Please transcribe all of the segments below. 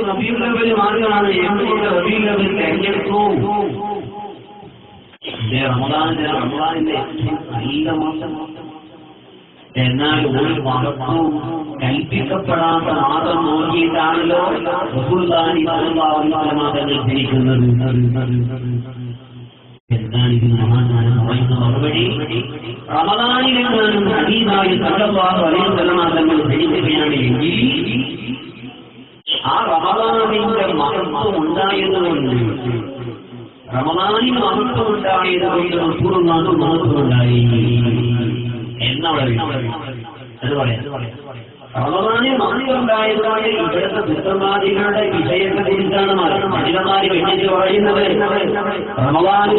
റബീഉൽ മാസമാണ്. എന്തുകൊണ്ട് റബീഉൽ അവ്വൽ തെരഞ്ഞെടുത്തു? റമദാനിന്റെ നല്ല മാസം. എന്നാൽ ഒരു മഹത്വവും കൽപ്പിക്കപ്പെടാത്ത മാസം നോക്കിയിട്ടാണല്ലോ റസൂലുള്ളാഹി സ്വല്ലല്ലാഹു അലൈഹി വസല്ലം തങ്ങൾ ജനിക്കുന്നത്. എന്താണ് ഇതിന് മഹാനായ പറയുന്ന മറുപടി? റമദാനിലെങ്ങാനും ഹബീബായി സ്വല്ലല്ലാഹു അലൈഹി വസല്ലം തങ്ങൾ ജനിക്കുകയാണ് എങ്കിൽ ആ റമദാനിന്റെ മഹത്വം ഉണ്ടായതുകൊണ്ട്, റമദാനിൽ മഹത്വം ഉണ്ടായതുകൊണ്ട് റസൂലുള്ളാഹിക്ക് മഹത്വം ഉണ്ടായി എന്നവിടെ അത് പറയാം. റമദാനിൽ മഹത്വം ഉണ്ടായതുകൊണ്ട് ഇവിടുത്തെ പുത്രന്മാരികളുടെ വിഷയത്തെ കുറിച്ചാണ് മഹിളമാര് വെച്ചിട്ട് പറയുന്നത്. റമദാനിൽ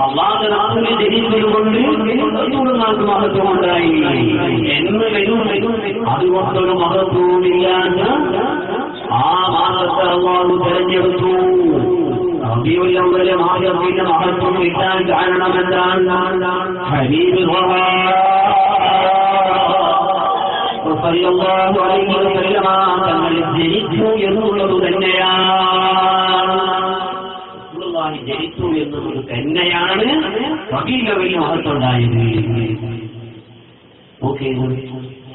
അല്ലാഹു ജനിച്ചതുകൊണ്ട് റസൂലുള്ളാഹിക്ക് മഹത്വം ഉണ്ടായി എന്ന് വരും. അതുകൊണ്ടൊരു മഹത്വവുമില്ലാത്ത ആ മാസത്തെ അല്ലാഹു തെരഞ്ഞെടുത്തു. റബീഉൽ അവ്വൽ മാസത്തിന്റെ മഹത്വം കിട്ടാൻ കാരണമെന്താണ്? ഹബീബ് സല്ലല്ലാഹു അലൈഹി വസല്ലം തങ്ങൾ ജനിച്ചു എന്നുള്ളത് തന്നെയാണ്. റസൂലുള്ളാഹി ജനിച്ചു എന്നുള്ളത് തന്നെയാണ് റബീഉൽ അവ്വൽ മഹത്വമുണ്ടായത്. ഓക്കെ,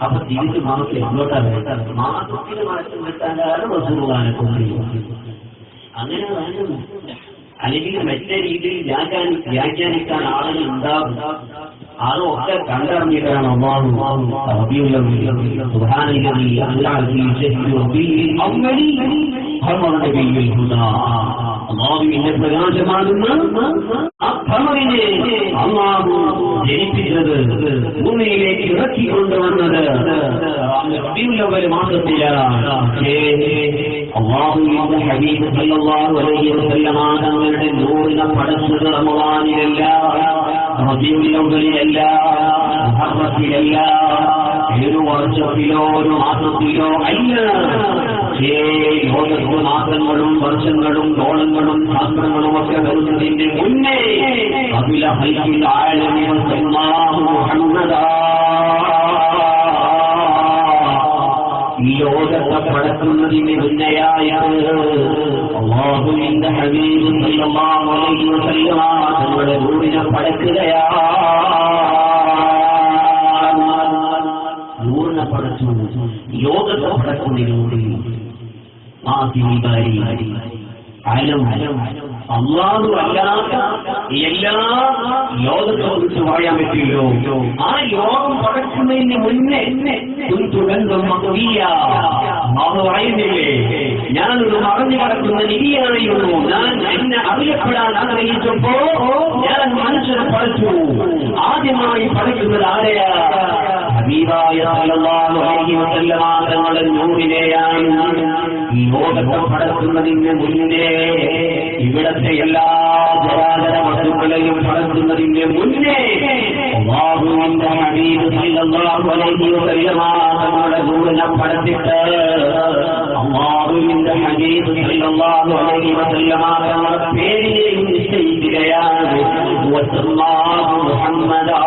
അപ്പൊ തിരിച്ച് മാസത്തിൽ എങ്ങോട്ടാണ് വരുന്നത്? മാസത്തിന് മാറ്റം വരുത്താനാണ് റസൂലുള്ളാഹിനെ കൊണ്ടുപോകുന്നത്. അങ്ങനെ വേണം. അല്ലെങ്കിൽ മറ്റേ രീതിയിൽ വ്യാഖ്യാനിക്കാൻ ആളുകൾ ഉണ്ടാകും. അതൊക്കെ കണ്ടറിഞ്ഞിട്ടാണ് അള്ളാഹുവിന്റെ പ്രകാശമാകുന്ന അഭ്രമവിനെ അള്ളാഹു ജനിപ്പിച്ചത്, ഭൂമിയിലേക്ക് ഇറക്കിക്കൊണ്ടുവന്നത് റബീഉൽ അവ്വൽ മാസത്തിലാണ്. അല്ലാഹുവിന്റെ ഹബീബ് സല്ലല്ലാഹു അലൈഹി വസല്ലം തങ്ങളുടെ നൂറിനെ പടച്ചത് റമദാനിലല്ല, റബീഉൽ അവ്വലിലല്ല, മുഹറത്തിലല്ല, ഒരു വർഷത്തിലോ ഒരു മാസത്തിലോ അല്ല. ലോകത്ത് മാസങ്ങളും വർഷങ്ങളും കോളങ്ങളും ശാസ്ത്രങ്ങളും ഒക്കെ വരുന്നതിന്റെ മുന്നേ അഖില ഖൽഖിൽ ആലമീൻ സല്ലല്ലാഹു മുഹമ്മദാ ലോകത്തെ പടക്കുന്നതിന് മുന്നേയായിട്ട് അല്ലാഹുവിന്റെ ഹബീബ് സല്ലല്ലാഹു അലൈഹി വസല്ലം തങ്ങളുടെ നൂറിനെ പടക്കുകയാണ്. നൂറിനെ പടച്ചു ലോകത്തെ പടക്കുന്നതിലൂടെ അള്ളാഹു അല്ലാത്ത എല്ലാ ലോകത്തെ കുറിച്ച് പറയാൻ പറ്റില്ലോ. ആ ലോകം പടക്കുന്നതിന് മുന്നേ പറയുന്നില്ലേ, ഞാനൊരു മറഞ്ഞു കിടക്കുന്ന നിധിയായിരുന്നു. ഞാൻ എന്നെ അറിയപ്പെടാൻ ആഗ്രഹിച്ചപ്പോ ഞാൻ മനുഷ്യനെ പഠിച്ചു. ആദ്യമായി പഠിക്കുന്നത് ആരെയാ? ഹബീബായ സല്ലല്ലാഹു അലൈഹി വസല്ലം തങ്ങളുടെ നൂറിനെയാണ്. ഈ ലോകത്തെ പടക്കുന്നതിന് മുന്നേ, ഇവിടത്തെ എല്ലാ ജരാചര വസ്തുക്കളെയും പടക്കുന്നതിന് മുന്നേ അല്ലാഹുവിന്റെ ഹബീബ് സല്ലല്ലാഹു അലൈഹി വസല്ലം തങ്ങളുടെ നൂറിനെ പടച്ചിട്ട് അല്ലാഹുവിന്റെ ഹബീബ് സല്ലല്ലാഹു അലൈഹി വസല്ലം തങ്ങളുടെ പേരിനെയും നിശ്ചയിക്കുകയാണ്. മുഹമ്മദാ